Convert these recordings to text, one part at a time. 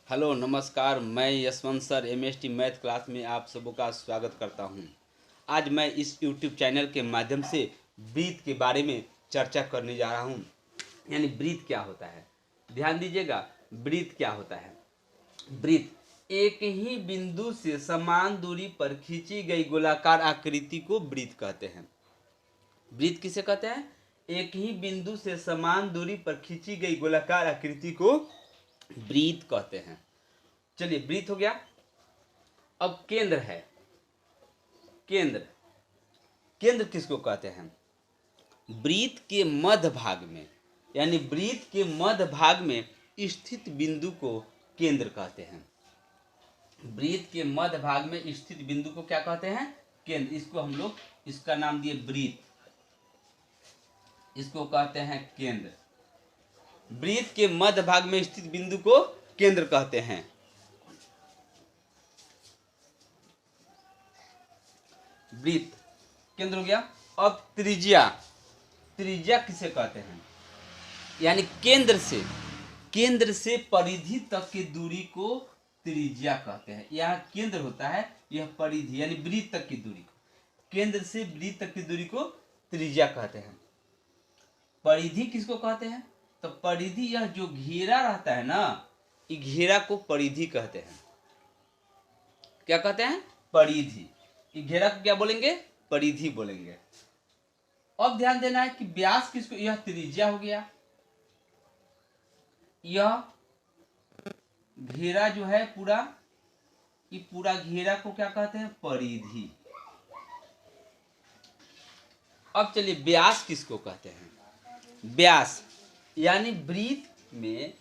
Hello नमस्कार, मैं Yashwant sir MST math class में आप सबों का स्वागत करता हूं। आज मैं इस यूट्यूब चैनल के माध्यम से ब्रीथ के बारे में चर्चा करने जा रहा हूं। यानी ब्रीथ क्या होता है, ध्यान दीजिएगा। ब्रीथ क्या होता है? ब्रीथ एक ही बिंदु से समान दूरी पर खींची गई गोलाकार आकृति को ब्रीथ कहते हैं। ब्रीथ किसे कहते हैं? एक ही बिंदु से समान दूरी पर खींची गई गोलाकार आकृति को ब्रीथ कहते हैं। चलिए, ब्रीथ हो गया। अब केंद्र है। केंद्र केंद्र किसको कहते हैं? ब्रीथ के मध्य भाग में, यानी ब्रीथ के मध्य भाग में स्थित बिंदु को केंद्र कहते हैं। ब्रीथ के मध्य भाग में स्थित बिंदु को क्या कहते हैं? केंद्र। इसको हम लोग इसका नाम दिए ब्रीथ, इसको कहते हैं केंद्र। ब्रीथ के मध्य भाग में स्थित बिंदु को केंद्र कहते हैं। ब्रीथ केंद्र हो गया। अब त्रिज्या, त्रिज्या किसे कहते हैं? यानी केंद्र से परिधि तक की दूरी को त्रिज्या कहते हैं। यहाँ केंद्र होता है, यह परिधि यानी ब्रीथ तक की दूरी को, केंद्र से ब्रीथ तक की दूरी को त्रिज्या कहते हैं। परिधि किसको कहते हैं? तो परिधि यह जो घेरा रहता है ना, ये घेरा को परिधि कहते हैं। क्या कहते हैं? परिधि। ये घेरा को क्या बोलेंगे? परिधि बोलेंगे। अब ध्यान देना है कि व्यास किसको, यह त्रिज्या हो गया। यह घेरा जो है पूरा, ये पूरा घेरा को क्या कहते हैं? परिधि। अब चलिए, व्यास किसको कहते हैं? व्यास यानी ब्रीथ में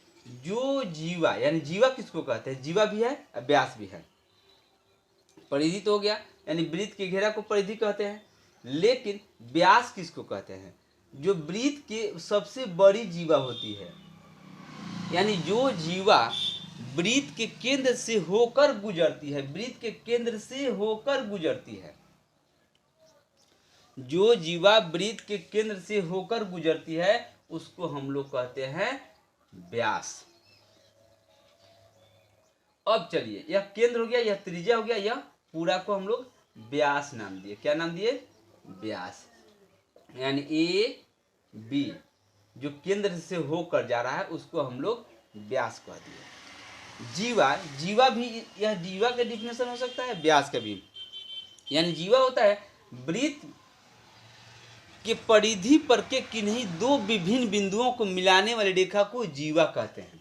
जो जीवा, यानी जीवा किसको कहते हैं? जीवा भी है, व्यास भी है। परिधि तो हो गया, यानी ब्रीथ के घेरा को परिधि कहते हैं। लेकिन व्यास किसको कहते हैं? जो ब्रीथ के सबसे बड़ी जीवा होती है, यानी जो जीवा ब्रीथ के केंद्र से होकर गुजरती है, ब्रीथ के केंद्र से होकर गुजरती है, जो जीवा ब्रीथ के केंद्र से होकर गुजरती है, उसको हम लोग कहते हैं व्यास। अब चलिए, यह केंद्र हो गया, यह त्रिज्या हो गया, यह पूरा को हम लोग व्यास नाम दिए। क्या नाम दिए? व्यास। यानी ए बी जो केंद्र से होकर जा रहा है, उसको हम लोग व्यास कह दिए। जीवा, जीवा भी, यह जीवा का डिफिनेशन हो सकता है, व्यास का भी। यानी जीवा होता है ब्रीथ के परिधि पर के किन्हीं दो विभिन्न बिंदुओं को मिलाने वाली रेखा को जीवा कहते हैं।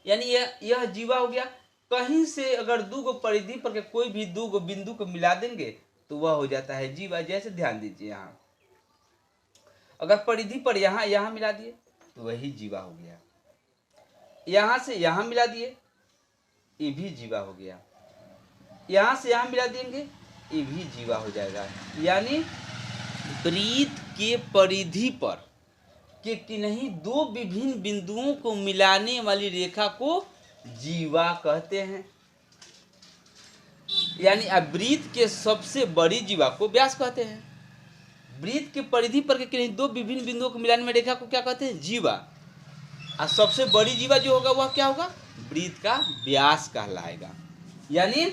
यानी यह जीवा हो गया। कहीं से अगर दो गो परिधि पर के कोई भी दो गो बिंदु को मिला देंगे तो वह हो जाता है जीवा। जैसे ध्यान दीजिए, यहाँ अगर परिधि पर यहाँ मिला दिए तो वही जीवा हो गया। यहाँ से यहाँ मिला दिए, ये भी जीवा हो गया। यहाँ से यहाँ मिला देंगे, ये भी जीवा हो जाएगा। यानी ब्रीथ के परिधि पर के किन्हीं दो विभिन्न बिंदुओं को मिलाने वाली रेखा को जीवा कहते हैं। यानी ब्रीथ के सबसे बड़ी जीवा को व्यास कहते हैं। ब्रीथ के परिधि पर के किन्हीं दो विभिन्न बिंदुओं को मिलाने वाली रेखा को क्या कहते हैं? जीवा। और सबसे बड़ी जीवा जो होगा वह क्या होगा? ब्रीथ का व्यास कहलाएगा। यानी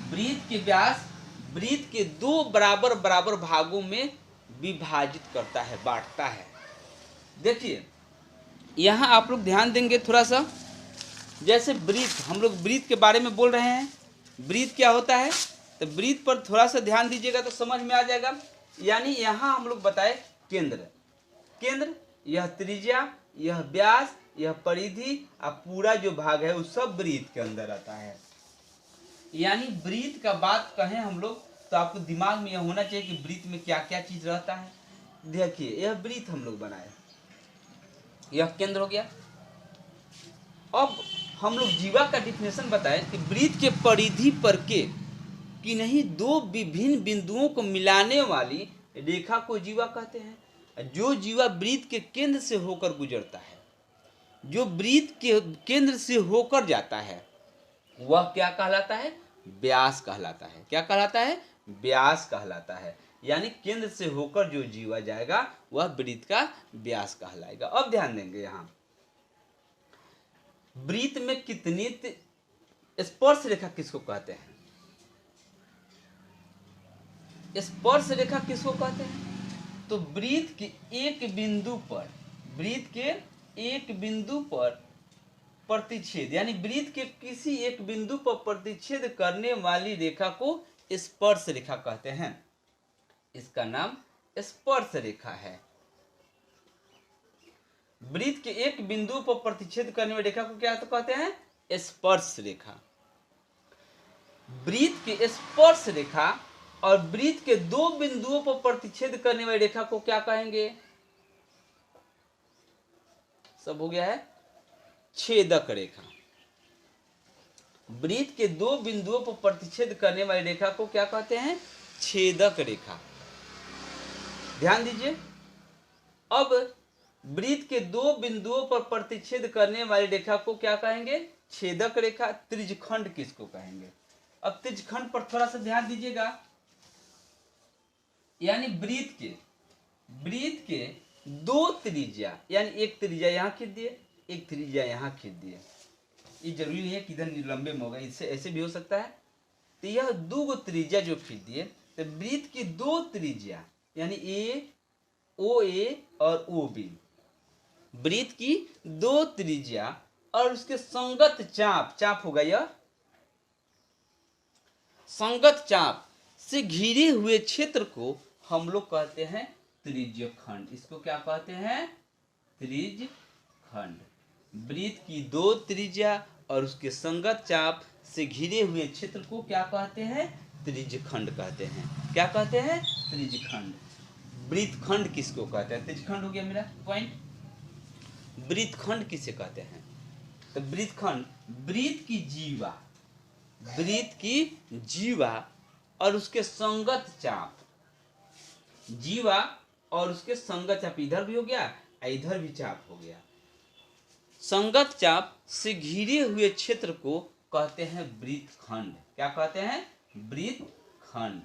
ब्रीथ के व्यास ब्रीथ के दो बराबर बराबर भागों में विभाजित करता है, बांटता है। देखिए, यहाँ आप लोग ध्यान देंगे थोड़ा सा। जैसे ब्रीथ, हम लोग ब्रीथ के बारे में बोल रहे हैं, ब्रीथ क्या होता है, तो ब्रीथ पर थोड़ा सा ध्यान दीजिएगा तो समझ में आ जाएगा। यानी यहाँ हम लोग बताए केंद्र, यह त्रिज्या, यह व्यास, यह परिधि, और पूरा जो भाग है वो सब ब्रीथ के अंदर आता है। यानी ब्रीथ का बात कहें हम लोग तो आपको दिमाग में यह होना चाहिए कि ब्रीथ में क्या क्या चीज रहता है। देखिए, यह ब्रीथ हम लोग बनाए, यह केंद्र हो गया। अब हम लोग जीवा का डिफिनेशन बताएं कि ब्रीथ के परिधि पर के किन्हीं दो विभिन्न बिंदुओं को मिलाने वाली रेखा को जीवा कहते हैं। जो जीवा ब्रीथ के केंद्र से होकर गुजरता है, जो ब्रीथ के केंद्र से होकर जाता है, वह क्या कहलाता है? व्यास कहलाता है। क्या कहलाता है? व्यास कहलाता है। यानी केंद्र से होकर जो जीवा जाएगा वह ब्रीथ का व्यास कहलाएगा। अब ध्यान देंगे, यहाँ वृत्त में कितनी स्पर्श रेखा किसको कहते हैं? स्पर्श रेखा किसको कहते हैं? तो वृत्त के एक बिंदु पर प्रतिच्छेद, यानी वृत्त के किसी एक बिंदु पर प्रतिच्छेद करने वाली रेखा को स्पर्श रेखा कहते हैं। इसका नाम स्पर्श रेखा है। वृत्त के एक बिंदु पर प्रतिच्छेद करने वाली रेखा को क्या तो कहते हैं? स्पर्श रेखा। वृत्त के स्पर्श रेखा और वृत्त के दो बिंदुओं पर प्रतिच्छेद करने वाली रेखा को क्या कहेंगे? सब हो गया है। छेदक रेखा। वृत्त के दो बिंदुओं पर प्रतिच्छेद करने वाली रेखा को क्या कहते हैं? छेदक रेखा। ध्यान दीजिए, अब वृत्त के दो बिंदुओं पर प्रतिच्छेद करने वाली रेखा को क्या कहेंगे? छेदक रेखा। त्रिज्यखंड किसको कहेंगे? अब त्रिज्यखंड पर थोड़ा सा ध्यान दीजिएगा। यानी वृत्त के दो त्रिज्या, यानी एक त्रिज्या यहाँ खींच दिए, एक त्रिज्या यहाँ खींच दिए। ये जरूरी नहीं है कि इधर लंबे में होगा, इससे ऐसे भी हो सकता है। तो यह दो त्रिज्या जो खींच दिए, तो वृत्त की दो त्रिज्या यानी ओ ए और ओ बी, वृत्त की दो त्रिज्या और उसके संगत चाप होगा यह, संगत चाप से घिरे हुए क्षेत्र को हम लोग कहते हैं त्रिज्यखंड। इसको क्या कहते हैं? त्रिज्यखंड। वृत्त की दो त्रिज्या और उसके संगत चाप से घिरे हुए क्षेत्र को क्या कहते हैं? त्रिज्यखंड कहते हैं। क्या कहते हैं? त्रिज्यखंड। वृत्तखंड किसको कहते हैं? त्रिज्यखंड हो गया मेरा पॉइंट। वृत्तखंड किसे कहते हैं? तो वृत्तखंड वृत्त की जीवा और उसके संगत चाप, जीवा और उसके संगत चाप, इधर भी हो गया इधर भी चाप हो गया, संगत चाप से घिरे हुए क्षेत्र को कहते हैं वृत्तखंड। क्या कहते हैं? वृत्तखंड।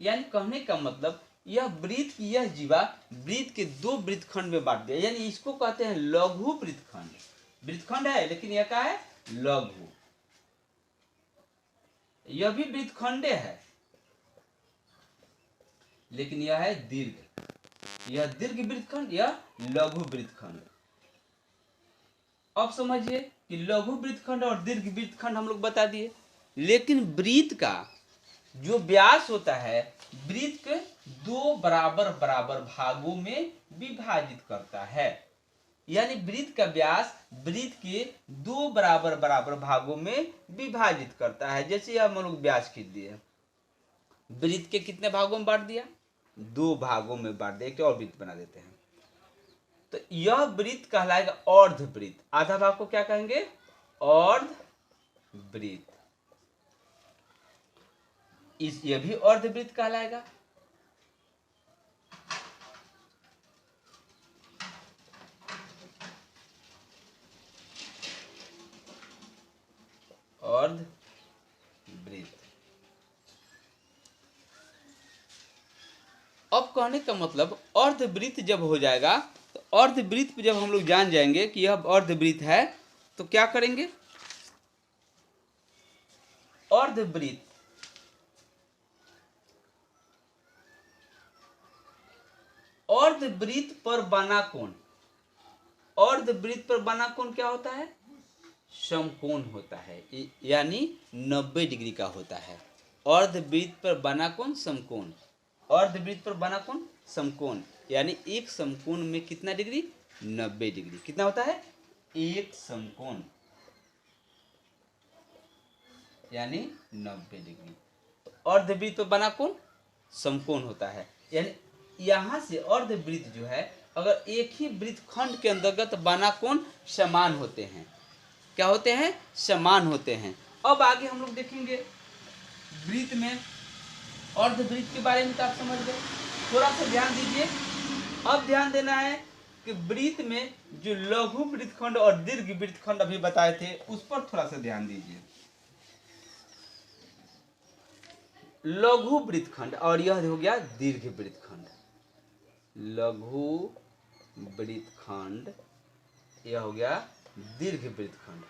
यानी कहने का मतलब यह वृत्त की यह जीवा वृत्त के दो वृत्तखंड में बांट दिया, यानी इसको कहते हैं लघु वृत्तखंड। वृत्तखंड है लेकिन यह क्या है? लघु। यह भी वृत्तखंड है लेकिन यह है दीर्घ। यह दीर्घ वृत्तखंड, यह लघु वृत्तखंड। अब समझिए कि लघु वृत्तखंड और दीर्घ वृत्तखंड हम लोग बता दिए, लेकिन वृत्त का जो व्यास होता है वृत्त के दो बराबर भागों में विभाजित करता है। यानी वृत्त का व्यास वृत्त के दो बराबर भागों में विभाजित करता है। जैसे हम लोग व्यास खींच दिए, वृत्त के कितने भागों में बांट दिया? दो भागों में बांट दिया। एक और वृत्त बना देते हैं, तो यह वृत्त कहलाएगा अर्धवृत्त। आधा भाग को क्या कहेंगे? अर्धवृत्त। यह भी अर्धवृत्त कहलाएगा। अर्धवृत्त। अब कहने का मतलब अर्धवृत्त जब हो जाएगा, तो अर्धवृत्त पे जब हम लोग जान जाएंगे कि यह अर्धवृत्त है, तो क्या करेंगे? अर्धवृत्त पर बना कोण, अर्धवृत्त पर बना कोण क्या होता है? समकोण होता है, यानी 90 डिग्री का होता है। अर्धवृत्त पर बना कोण समकोण। अर्धवृत्त पर बना कोण समकोण, यानी एक समकोण में कितना डिग्री? 90 डिग्री। कितना होता है? एक समकोण यानी 90 डिग्री। तो अर्धवृत्त पर बना कोण समकोण होता है। यानी यहां से अर्धवृत्त जो है, अगर एक ही वृत्तखंड के अंतर्गत बना कोण समान होते हैं। क्या होते हैं? समान होते हैं। अब आगे हम लोग देखेंगे वृत्त में अर्धवृत्त के बारे में, तो आप समझ गए। थोड़ा सा ध्यान दीजिए। अब ध्यान देना है कि वृत्त में जो लघु वृत्तखंड और दीर्घ वृत्तखंड अभी बताए थे, उस पर थोड़ा सा ध्यान दीजिए। लघु वृत्तखंड और यह हो गया दीर्घ वृत्तखंड। लघु वृत्तखंड यह हो गया दीर्घ वृत्तखंड।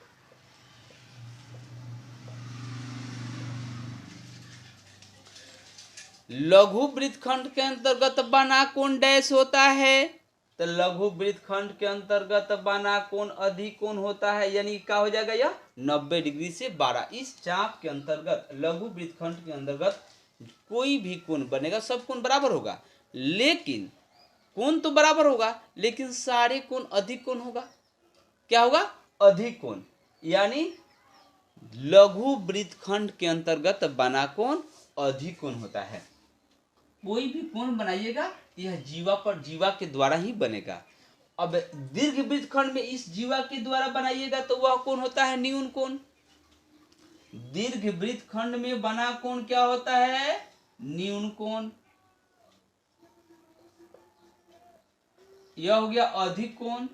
लघु वृत्तखंड के अंतर्गत बना कोण डैश होता है, तो लघु वृत्तखंड के अंतर्गत बना कोण अधिकोण होता है, यानी क्या हो जाएगा यह 90 डिग्री से 12। इस चाप के अंतर्गत लघु वृत्तखंड के अंतर्गत कोई भी कोण बनेगा, सब कोण बराबर होगा, लेकिन कोण तो बराबर होगा लेकिन सारे कोण अधिक कोण होगा। क्या होगा? अधिक कोण। यानी लघु वृत्तखंड के अंतर्गत बना कोण अधिक कोण होता है। कोई भी कोण बनाइएगा यह जीवा के द्वारा ही बनेगा। अब दीर्घ वृत्तखंड में इस जीवा के द्वारा बनाइएगा तो वह कोण होता है न्यून कोण। दीर्घ वृत्तखंड में बना कोण क्या होता है? न्यून कोण। यह हो गया अधिक कोण।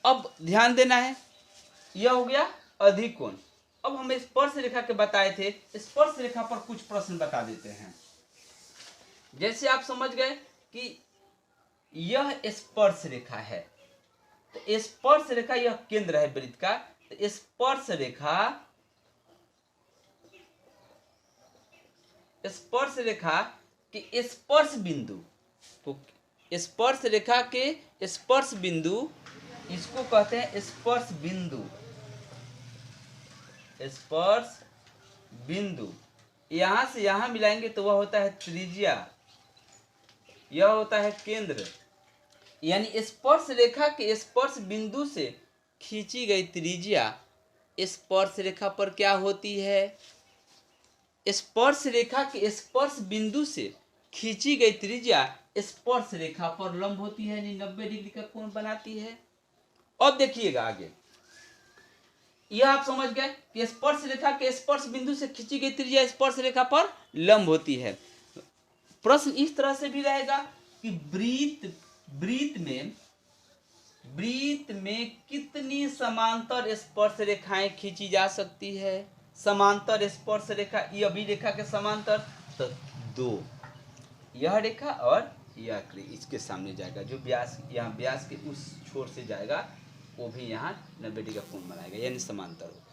अब ध्यान देना है, यह हो गया अधिक कोण। अब हम स्पर्श रेखा के बताए थे, स्पर्श रेखा पर कुछ प्रश्न बता देते हैं। जैसे आप समझ गए कि यह स्पर्श रेखा है, तो स्पर्श रेखा यह केंद्र है वृत्त का, तो स्पर्श रेखा के स्पर्श बिंदु, तो स्पर्श रेखा के स्पर्श बिंदु इसको कहते हैं स्पर्श बिंदु। स्पर्श बिंदु यहां से यहां मिलाएंगे तो वह होता है त्रिज्या, यह होता है केंद्र। यानी स्पर्श रेखा के स्पर्श बिंदु से खींची गई त्रिज्या स्पर्श रेखा पर क्या होती है? स्पर्श रेखा के स्पर्श बिंदु से खींची गई त्रिज्या स्पर्श रेखा पर लंब होती है, यानी 90 डिग्री का कोण बनाती है। अब देखिएगा आगे, यह आप समझ गए कि स्पर्श रेखा के स्पर्श बिंदु से खींची गई त्रिज्या स्पर्श रेखा पर लंब होती है। प्रश्न इस तरह से भी रहेगा कि वृत्त में कितनी समांतर स्पर्श रेखाएं खींची जा सकती है? समांतर स्पर्श रेखा, यह भी रेखा के समांतर, तो 2, यह रेखा और यह इसके सामने जाएगा, जो व्यास यहाँ व्यास के उस छोर से जाएगा वो भी यहाँ 90 डिग्री का कोण बनाएगा, यानी समांतर हो।